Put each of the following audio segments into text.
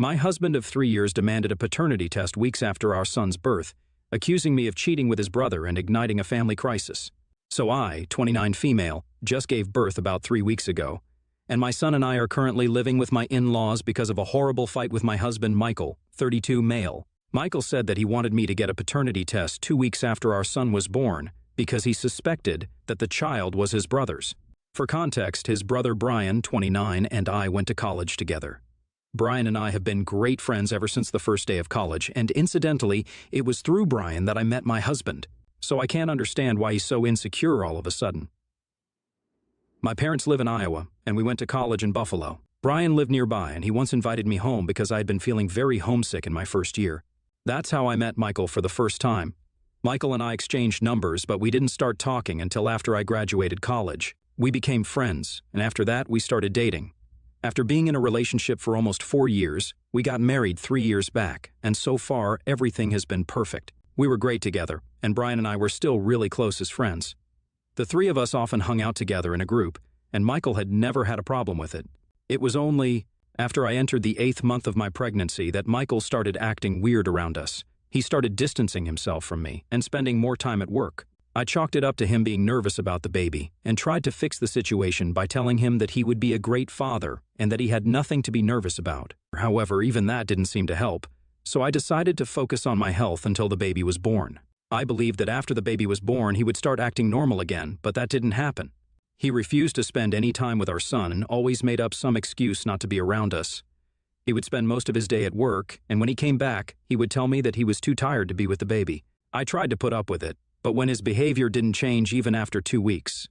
My husband of 3 years demanded a paternity test weeks after our son's birth, accusing me of cheating with his brother and igniting a family crisis. So I, 29 female, just gave birth about 3 weeks ago, and my son and I are currently living with my in-laws because of a horrible fight with my husband Michael, 32 male. Michael said that he wanted me to get a paternity test 2 weeks after our son was born because he suspected that the child was his brother's. For context, his brother Brian, 29, and I went to college together. Brian and I have been great friends ever since the first day of college, and incidentally, it was through Brian that I met my husband, so I can't understand why he's so insecure all of a sudden. My parents live in Iowa, and we went to college in Buffalo. Brian lived nearby, and he once invited me home because I had been feeling very homesick in my first year. That's how I met Michael for the first time. Michael and I exchanged numbers, but we didn't start talking until after I graduated college. We became friends, and after that, we started dating. After being in a relationship for almost 4 years, we got married 3 years back, and so far, everything has been perfect. We were great together, and Brian and I were still really close as friends. The three of us often hung out together in a group, and Michael had never had a problem with it. It was only after I entered the 8th month of my pregnancy that Michael started acting weird around us. He started distancing himself from me and spending more time at work. I chalked it up to him being nervous about the baby and tried to fix the situation by telling him that he would be a great father and that he had nothing to be nervous about. However, even that didn't seem to help, so I decided to focus on my health until the baby was born. I believed that after the baby was born, he would start acting normal again, but that didn't happen. He refused to spend any time with our son and always made up some excuse not to be around us. He would spend most of his day at work, and when he came back, he would tell me that he was too tired to be with the baby. I tried to put up with it, but when his behavior didn't change even after 2 weeks,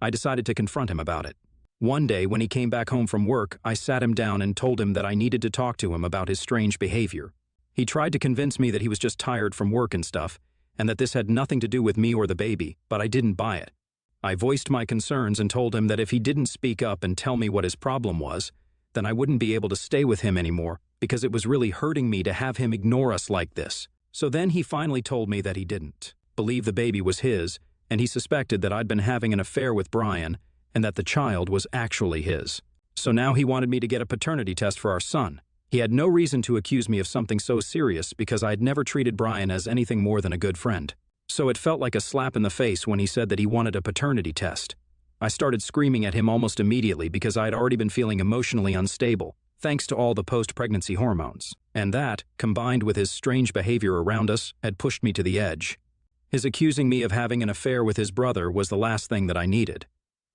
I decided to confront him about it. One day, when he came back home from work, I sat him down and told him that I needed to talk to him about his strange behavior. He tried to convince me that he was just tired from work and stuff, and that this had nothing to do with me or the baby, but I didn't buy it. I voiced my concerns and told him that if he didn't speak up and tell me what his problem was, then I wouldn't be able to stay with him anymore because it was really hurting me to have him ignore us like this. So then he finally told me that he didn't believe the baby was his, and he suspected that I'd been having an affair with Brian and that the child was actually his. So now he wanted me to get a paternity test for our son. He had no reason to accuse me of something so serious because I'd never treated Brian as anything more than a good friend. So it felt like a slap in the face when he said that he wanted a paternity test. I started screaming at him almost immediately because I had already been feeling emotionally unstable, thanks to all the post-pregnancy hormones. And that, combined with his strange behavior around us, had pushed me to the edge. His accusing me of having an affair with his brother was the last thing that I needed.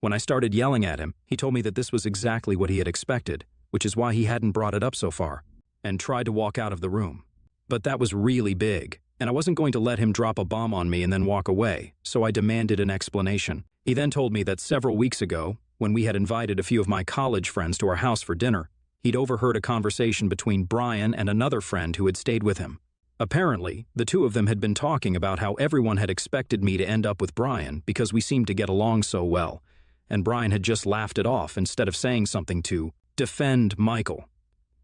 When I started yelling at him, he told me that this was exactly what he had expected, which is why he hadn't brought it up so far, and tried to walk out of the room. But that was really big, and I wasn't going to let him drop a bomb on me and then walk away, so I demanded an explanation. He then told me that several weeks ago, when we had invited a few of my college friends to our house for dinner, he'd overheard a conversation between Brian and another friend who had stayed with him. Apparently, the two of them had been talking about how everyone had expected me to end up with Brian because we seemed to get along so well, and Brian had just laughed it off instead of saying something to defend Michael.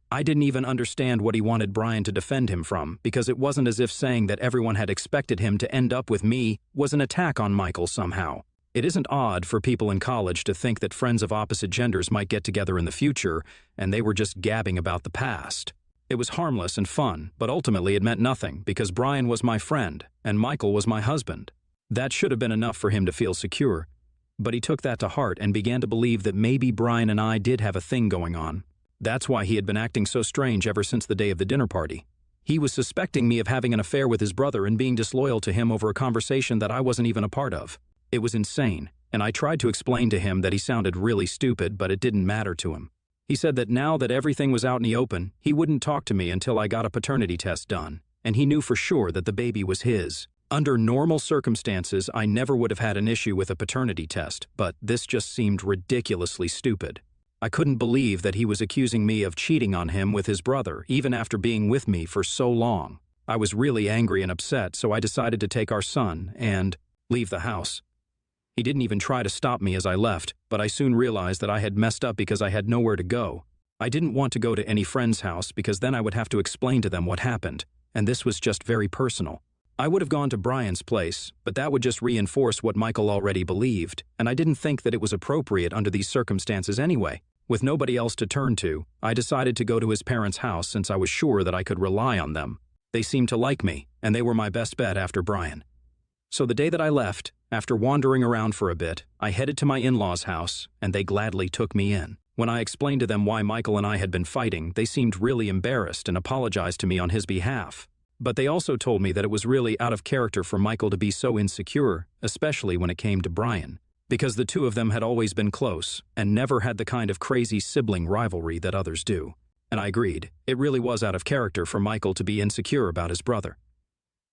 I didn't even understand what he wanted Brian to defend him from because it wasn't as if saying that everyone had expected him to end up with me was an attack on Michael somehow. It isn't odd for people in college to think that friends of opposite genders might get together in the future and they were just gabbing about the past. It was harmless and fun, but ultimately it meant nothing because Brian was my friend and Michael was my husband. That should have been enough for him to feel secure, but he took that to heart and began to believe that maybe Brian and I did have a thing going on. That's why he had been acting so strange ever since the day of the dinner party. He was suspecting me of having an affair with his brother and being disloyal to him over a conversation that I wasn't even a part of. It was insane, and I tried to explain to him that he sounded really stupid, but it didn't matter to him. He said that now that everything was out in the open, he wouldn't talk to me until I got a paternity test done, and he knew for sure that the baby was his. Under normal circumstances, I never would have had an issue with a paternity test, but this just seemed ridiculously stupid. I couldn't believe that he was accusing me of cheating on him with his brother, even after being with me for so long. I was really angry and upset, so I decided to take our son and leave the house. He didn't even try to stop me as I left, but I soon realized that I had messed up because I had nowhere to go. I didn't want to go to any friend's house because then I would have to explain to them what happened, and this was just very personal. I would have gone to Brian's place, but that would just reinforce what Michael already believed, and I didn't think that it was appropriate under these circumstances anyway. With nobody else to turn to, I decided to go to his parents' house since I was sure that I could rely on them. They seemed to like me, and they were my best bet after Brian. So the day that I left, after wandering around for a bit, I headed to my in-laws' house, and they gladly took me in. When I explained to them why Michael and I had been fighting, they seemed really embarrassed and apologized to me on his behalf. But they also told me that it was really out of character for Michael to be so insecure, especially when it came to Brian, because the two of them had always been close and never had the kind of crazy sibling rivalry that others do. And I agreed, it really was out of character for Michael to be insecure about his brother.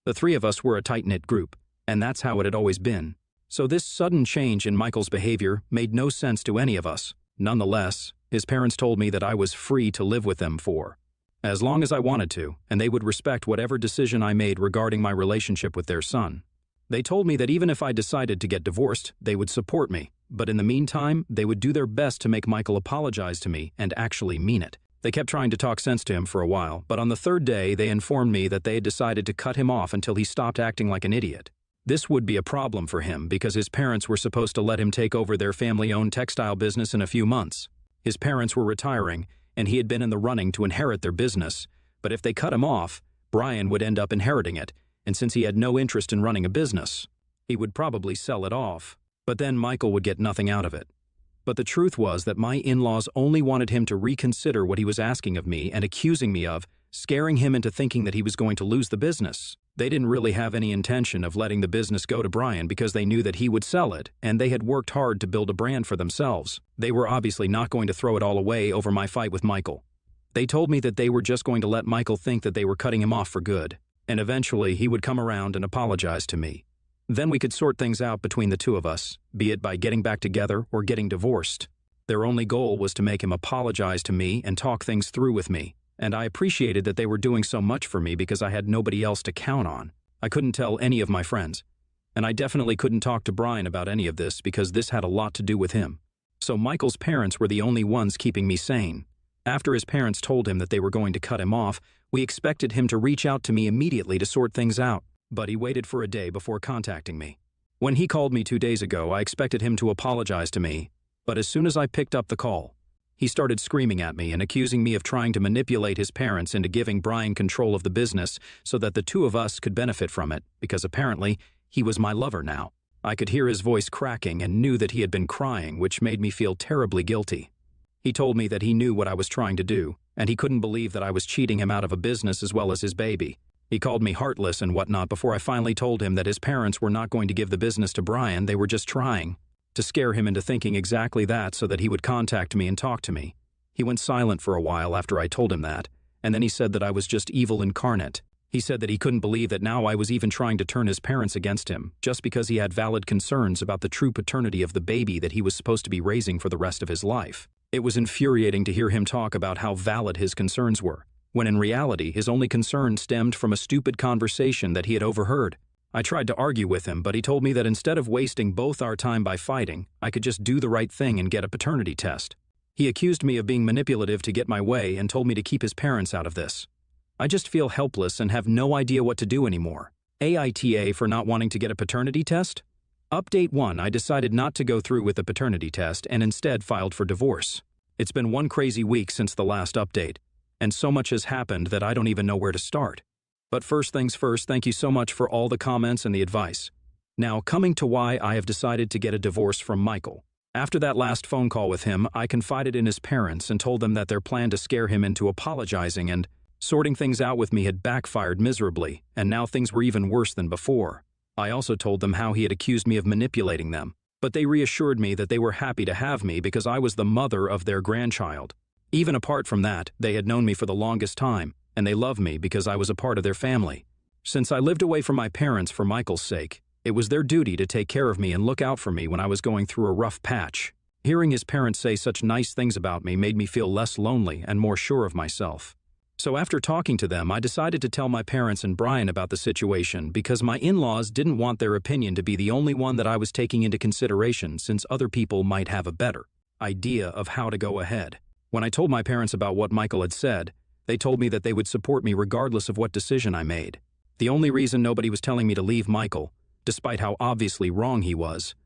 The three of us were a tight-knit group, and that's how it had always been. So this sudden change in Michael's behavior made no sense to any of us. Nonetheless, his parents told me that I was free to live with them for as long as I wanted to, and they would respect whatever decision I made regarding my relationship with their son. They told me that even if I decided to get divorced, they would support me, but in the meantime, they would do their best to make Michael apologize to me and actually mean it. They kept trying to talk sense to him for a while, but on the third day, they informed me that they had decided to cut him off until he stopped acting like an idiot. This would be a problem for him because his parents were supposed to let him take over their family-owned textile business in a few months. His parents were retiring, and he had been in the running to inherit their business, but if they cut him off, Brian would end up inheriting it, and since he had no interest in running a business, he would probably sell it off, but then Michael would get nothing out of it. But the truth was that my in-laws only wanted him to reconsider what he was asking of me and accusing me of, scaring him into thinking that he was going to lose the business. They didn't really have any intention of letting the business go to Brian because they knew that he would sell it, and they had worked hard to build a brand for themselves. They were obviously not going to throw it all away over my fight with Michael. They told me that they were just going to let Michael think that they were cutting him off for good, and eventually he would come around and apologize to me. Then we could sort things out between the two of us, be it by getting back together or getting divorced. Their only goal was to make him apologize to me and talk things through with me. And I appreciated that they were doing so much for me because I had nobody else to count on. I couldn't tell any of my friends. And I definitely couldn't talk to Brian about any of this because this had a lot to do with him. So Michael's parents were the only ones keeping me sane. After his parents told him that they were going to cut him off, we expected him to reach out to me immediately to sort things out, but he waited for a day before contacting me. When he called me 2 days ago, I expected him to apologize to me, but as soon as I picked up the call, he started screaming at me and accusing me of trying to manipulate his parents into giving Brian control of the business so that the two of us could benefit from it, because apparently he was my lover now. I could hear his voice cracking and knew that he had been crying, which made me feel terribly guilty. He told me that he knew what I was trying to do, and he couldn't believe that I was cheating him out of a business as well as his baby. He called me heartless and whatnot before I finally told him that his parents were not going to give the business to Brian, they were just trying to scare him into thinking exactly that so that he would contact me and talk to me. He went silent for a while after I told him that, and then he said that I was just evil incarnate. He said that he couldn't believe that now I was even trying to turn his parents against him, just because he had valid concerns about the true paternity of the baby that he was supposed to be raising for the rest of his life. It was infuriating to hear him talk about how valid his concerns were, when in reality his only concern stemmed from a stupid conversation that he had overheard. I tried to argue with him, but he told me that instead of wasting both our time by fighting, I could just do the right thing and get a paternity test. He accused me of being manipulative to get my way and told me to keep his parents out of this. I just feel helpless and have no idea what to do anymore. AITA for not wanting to get a paternity test? Update 1, I decided not to go through with the paternity test and instead filed for divorce. It's been one crazy week since the last update, and so much has happened that I don't even know where to start. But first things first, thank you so much for all the comments and the advice. Now, coming to why I have decided to get a divorce from Michael. After that last phone call with him, I confided in his parents and told them that their plan to scare him into apologizing and sorting things out with me had backfired miserably, and now things were even worse than before. I also told them how he had accused me of manipulating them, but they reassured me that they were happy to have me because I was the mother of their grandchild. Even apart from that, they had known me for the longest time, and they loved me because I was a part of their family. Since I lived away from my parents for Michael's sake, it was their duty to take care of me and look out for me when I was going through a rough patch. Hearing his parents say such nice things about me made me feel less lonely and more sure of myself. So after talking to them, I decided to tell my parents and Brian about the situation because my in-laws didn't want their opinion to be the only one that I was taking into consideration, since other people might have a better idea of how to go ahead. When I told my parents about what Michael had said, they told me that they would support me regardless of what decision I made. The only reason nobody was telling me to leave Michael, despite how obviously wrong he was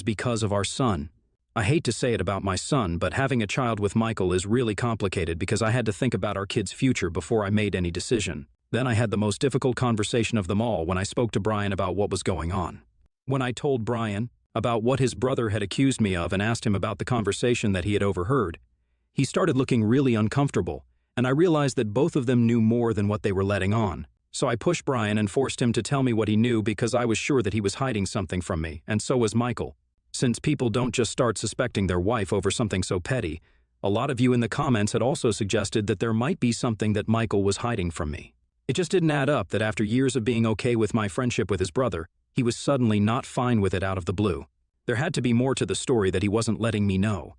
because of our son. I hate to say it about my son, but having a child with Michael is really complicated because I had to think about our kid's future before I made any decision. Then I had the most difficult conversation of them all when I spoke to Brian about what was going on. When I told Brian about what his brother had accused me of and asked him about the conversation that he had overheard, he started looking really uncomfortable, and I realized that both of them knew more than what they were letting on. So I pushed Brian and forced him to tell me what he knew because I was sure that he was hiding something from me, and so was Michael. Since people don't just start suspecting their wife over something so petty, a lot of you in the comments had also suggested that there might be something that Michael was hiding from me. It just didn't add up that after years of being okay with my friendship with his brother, he was suddenly not fine with it out of the blue. There had to be more to the story that he wasn't letting me know.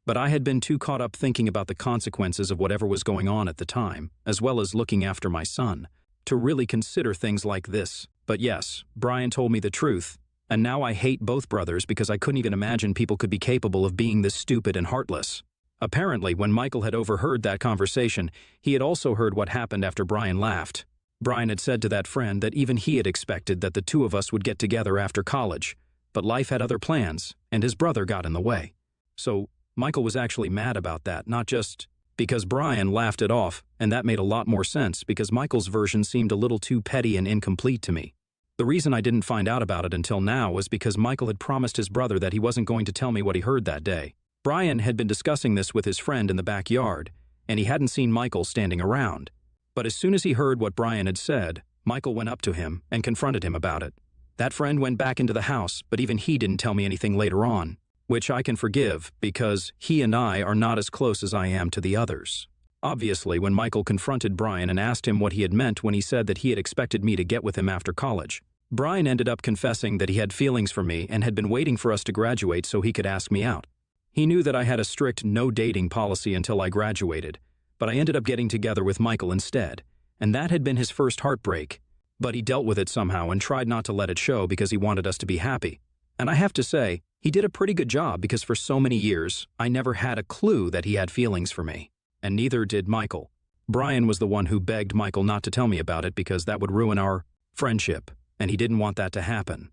But I had been too caught up thinking about the consequences of whatever was going on at the time, as well as looking after my son, to really consider things like this. But yes, Brian told me the truth, and now I hate both brothers because I couldn't even imagine people could be capable of being this stupid and heartless. Apparently, when Michael had overheard that conversation, he had also heard what happened after Brian laughed. Brian had said to that friend that even he had expected that the two of us would get together after college, but life had other plans, and his brother got in the way. So Michael was actually mad about that, not just because Brian laughed it off, and that made a lot more sense because Michael's version seemed a little too petty and incomplete to me. The reason I didn't find out about it until now was because Michael had promised his brother that he wasn't going to tell me what he heard that day. Brian had been discussing this with his friend in the backyard, and he hadn't seen Michael standing around. But as soon as he heard what Brian had said, Michael went up to him and confronted him about it. That friend went back into the house, but even he didn't tell me anything later on, which I can forgive because he and I are not as close as I am to the others. Obviously, when Michael confronted Brian and asked him what he had meant when he said that he had expected me to get with him after college, Brian ended up confessing that he had feelings for me and had been waiting for us to graduate so he could ask me out. He knew that I had a strict no-dating policy until I graduated, but I ended up getting together with Michael instead, and that had been his first heartbreak. But he dealt with it somehow and tried not to let it show because he wanted us to be happy. And I have to say, he did a pretty good job because for so many years, I never had a clue that he had feelings for me. And neither did Michael. Brian was the one who begged Michael not to tell me about it because that would ruin our friendship, and he didn't want that to happen.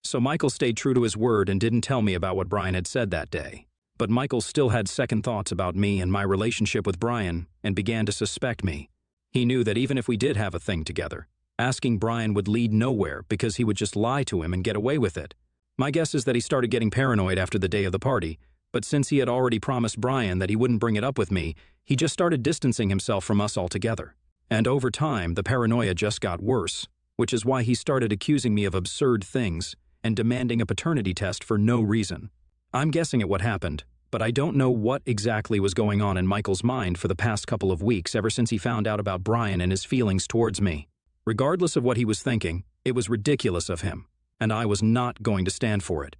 So Michael stayed true to his word and didn't tell me about what Brian had said that day. But Michael still had second thoughts about me and my relationship with Brian and began to suspect me. He knew that even if we did have a thing together, asking Brian would lead nowhere because he would just lie to him and get away with it. My guess is that he started getting paranoid after the day of the party, but since he had already promised Brian that he wouldn't bring it up with me, he just started distancing himself from us altogether. And over time, the paranoia just got worse, which is why he started accusing me of absurd things and demanding a paternity test for no reason. I'm guessing at what happened, but I don't know what exactly was going on in Michael's mind for the past couple of weeks ever since he found out about Brian and his feelings towards me. Regardless of what he was thinking, it was ridiculous of him, and I was not going to stand for it.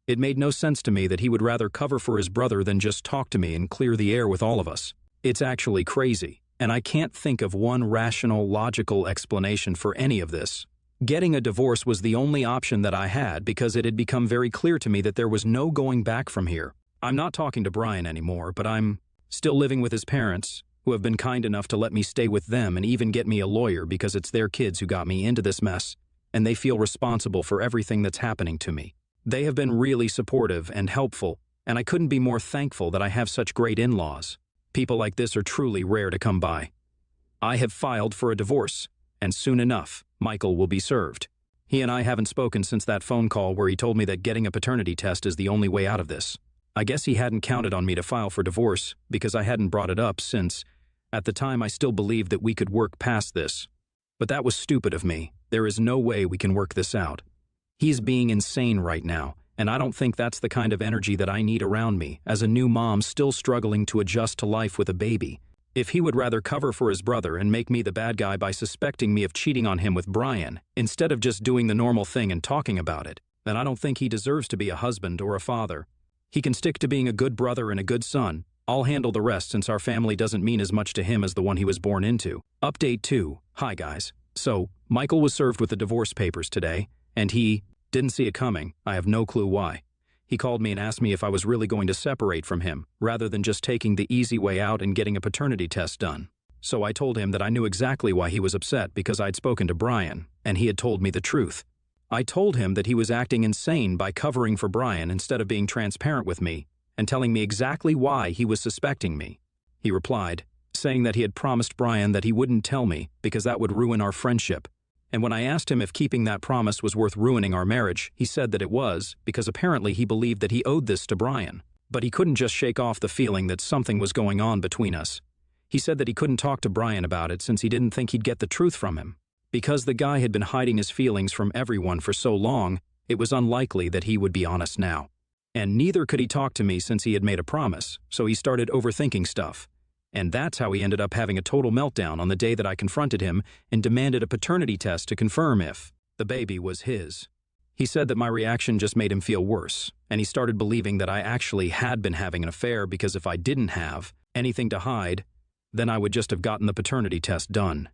It made no sense to me that he would rather cover for his brother than just talk to me and clear the air with all of us. It's actually crazy, and I can't think of one rational, logical explanation for any of this. Getting a divorce was the only option that I had because it had become very clear to me that there was no going back from here. I'm not talking to Brian anymore, but I'm still living with his parents, who have been kind enough to let me stay with them and even get me a lawyer because it's their kids who got me into this mess, and they feel responsible for everything that's happening to me. They have been really supportive and helpful, and I couldn't be more thankful that I have such great in-laws. People like this are truly rare to come by. I have filed for a divorce, and soon enough, Michael will be served. He and I haven't spoken since that phone call where he told me that getting a paternity test is the only way out of this. I guess he hadn't counted on me to file for divorce because I hadn't brought it up since, at the time, I still believed that we could work past this. But that was stupid of me. There is no way we can work this out. He's being insane right now, and I don't think that's the kind of energy that I need around me as a new mom still struggling to adjust to life with a baby. If he would rather cover for his brother and make me the bad guy by suspecting me of cheating on him with Brian, instead of just doing the normal thing and talking about it, then I don't think he deserves to be a husband or a father. He can stick to being a good brother and a good son. I'll handle the rest since our family doesn't mean as much to him as the one he was born into. Update 2. Hi guys. So, Michael was served with the divorce papers today, and he didn't see it coming. I have no clue why. He called me and asked me if I was really going to separate from him, rather than just taking the easy way out and getting a paternity test done. So I told him that I knew exactly why he was upset because I'd spoken to Brian, and he had told me the truth. I told him that he was acting insane by covering for Brian instead of being transparent with me and telling me exactly why he was suspecting me. He replied, saying that he had promised Brian that he wouldn't tell me because that would ruin our friendship. And when I asked him if keeping that promise was worth ruining our marriage, he said that it was, because apparently he believed that he owed this to Brian. But he couldn't just shake off the feeling that something was going on between us. He said that he couldn't talk to Brian about it since he didn't think he'd get the truth from him. Because the guy had been hiding his feelings from everyone for so long, it was unlikely that he would be honest now. And neither could he talk to me since he had made a promise, so he started overthinking stuff. And that's how he ended up having a total meltdown on the day that I confronted him and demanded a paternity test to confirm if the baby was his. He said that my reaction just made him feel worse, and he started believing that I actually had been having an affair because if I didn't have anything to hide, then I would just have gotten the paternity test done.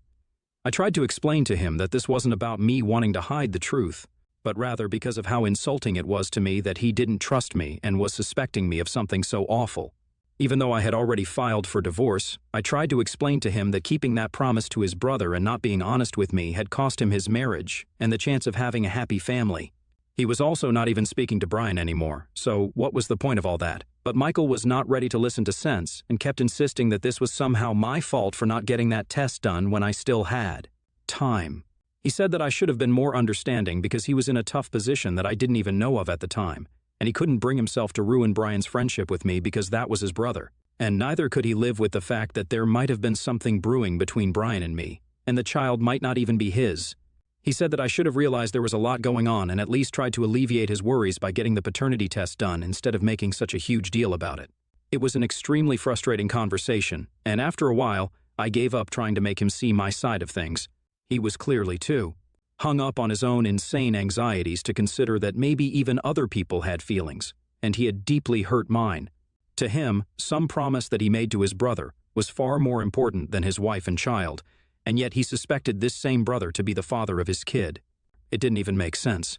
I tried to explain to him that this wasn't about me wanting to hide the truth, but rather because of how insulting it was to me that he didn't trust me and was suspecting me of something so awful. Even though I had already filed for divorce, I tried to explain to him that keeping that promise to his brother and not being honest with me had cost him his marriage and the chance of having a happy family. He was also not even speaking to Brian anymore, so what was the point of all that? But Michael was not ready to listen to sense and kept insisting that this was somehow my fault for not getting that test done when I still had time. He said that I should have been more understanding because he was in a tough position that I didn't even know of at the time, and he couldn't bring himself to ruin Brian's friendship with me because that was his brother. And neither could he live with the fact that there might have been something brewing between Brian and me, and the child might not even be his. He said that I should have realized there was a lot going on and at least tried to alleviate his worries by getting the paternity test done instead of making such a huge deal about it. It was an extremely frustrating conversation, and after a while, I gave up trying to make him see my side of things. He was clearly, too, hung up on his own insane anxieties to consider that maybe even other people had feelings, and he had deeply hurt mine. To him, some promise that he made to his brother was far more important than his wife and child, and yet he suspected this same brother to be the father of his kid. It didn't even make sense.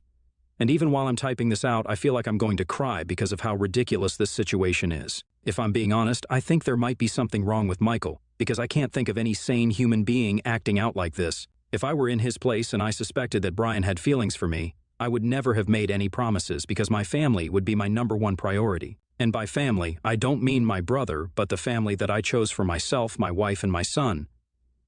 And even while I'm typing this out, I feel like I'm going to cry because of how ridiculous this situation is. If I'm being honest, I think there might be something wrong with Michael, because I can't think of any sane human being acting out like this. If I were in his place and I suspected that Brian had feelings for me, I would never have made any promises because my family would be my #1 priority. And by family, I don't mean my brother, but the family that I chose for myself, my wife, and my son.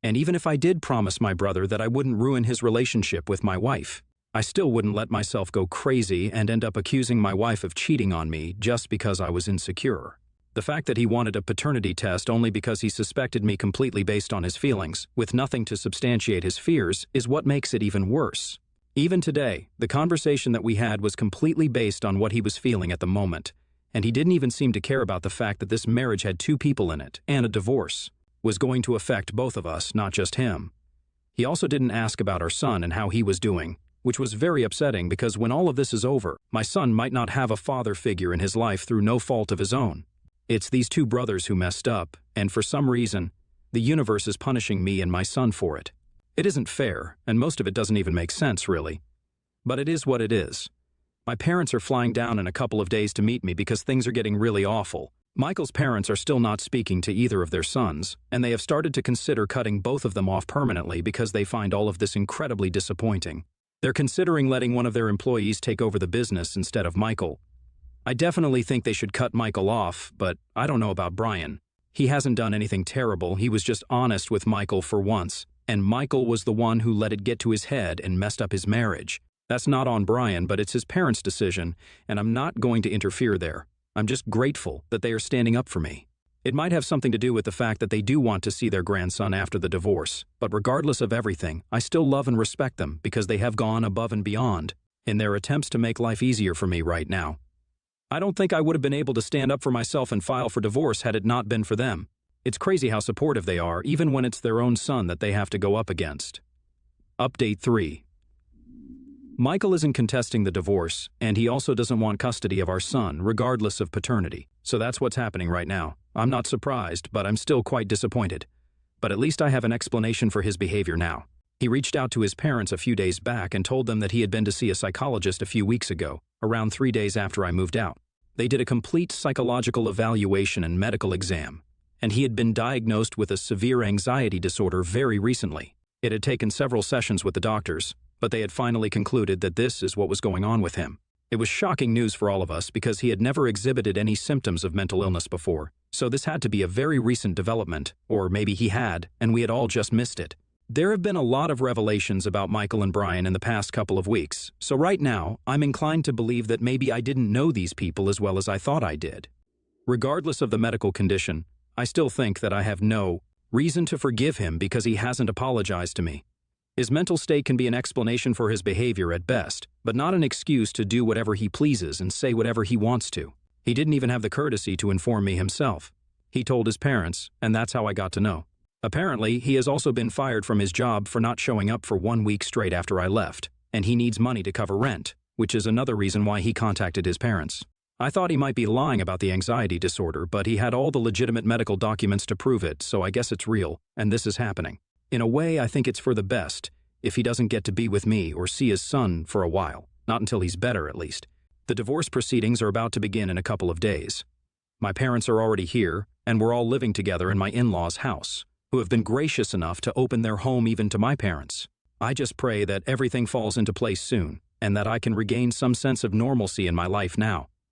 And even if I did promise my brother that I wouldn't ruin his relationship with my wife, I still wouldn't let myself go crazy and end up accusing my wife of cheating on me just because I was insecure. The fact that he wanted a paternity test only because he suspected me completely based on his feelings, with nothing to substantiate his fears, is what makes it even worse. Even today, the conversation that we had was completely based on what he was feeling at the moment, and he didn't even seem to care about the fact that this marriage had 2 people in it, and a divorce was going to affect both of us, not just him. He also didn't ask about our son and how he was doing, which was very upsetting because when all of this is over, my son might not have a father figure in his life through no fault of his own. It's these 2 brothers who messed up, and for some reason, the universe is punishing me and my son for it. It isn't fair, and most of it doesn't even make sense, really. But it is what it is. My parents are flying down in a couple of days to meet me because things are getting really awful. Michael's parents are still not speaking to either of their sons, and they have started to consider cutting both of them off permanently because they find all of this incredibly disappointing. They're considering letting one of their employees take over the business instead of Michael. I definitely think they should cut Michael off, but I don't know about Brian. He hasn't done anything terrible, he was just honest with Michael for once, and Michael was the one who let it get to his head and messed up his marriage. That's not on Brian, but it's his parents' decision, and I'm not going to interfere there. I'm just grateful that they are standing up for me. It might have something to do with the fact that they do want to see their grandson after the divorce, but regardless of everything, I still love and respect them because they have gone above and beyond in their attempts to make life easier for me right now. I don't think I would have been able to stand up for myself and file for divorce had it not been for them. It's crazy how supportive they are, even when it's their own son that they have to go up against. Update 3. Michael isn't contesting the divorce, and he also doesn't want custody of our son, regardless of paternity. So that's what's happening right now. I'm not surprised, but I'm still quite disappointed. But at least I have an explanation for his behavior now. He reached out to his parents a few days back and told them that he had been to see a psychologist a few weeks ago, around 3 days after I moved out. They did a complete psychological evaluation and medical exam, and he had been diagnosed with a severe anxiety disorder very recently. It had taken several sessions with the doctors, but they had finally concluded that this is what was going on with him. It was shocking news for all of us because he had never exhibited any symptoms of mental illness before, so this had to be a very recent development, or maybe he had, and we had all just missed it. There have been a lot of revelations about Michael and Brian in the past couple of weeks, so right now, I'm inclined to believe that maybe I didn't know these people as well as I thought I did. Regardless of the medical condition, I still think that I have no reason to forgive him because he hasn't apologized to me. His mental state can be an explanation for his behavior at best, but not an excuse to do whatever he pleases and say whatever he wants to. He didn't even have the courtesy to inform me himself. He told his parents, and that's how I got to know. Apparently, he has also been fired from his job for not showing up for 1 week straight after I left, and he needs money to cover rent, which is another reason why he contacted his parents. I thought he might be lying about the anxiety disorder, but he had all the legitimate medical documents to prove it, so I guess it's real, and this is happening. In a way, I think it's for the best, if he doesn't get to be with me or see his son for a while, not until he's better at least. The divorce proceedings are about to begin in a couple of days. My parents are already here, and we're all living together in my in-laws' house, who have been gracious enough to open their home even to my parents. I just pray that everything falls into place soon, and that I can regain some sense of normalcy in my life now.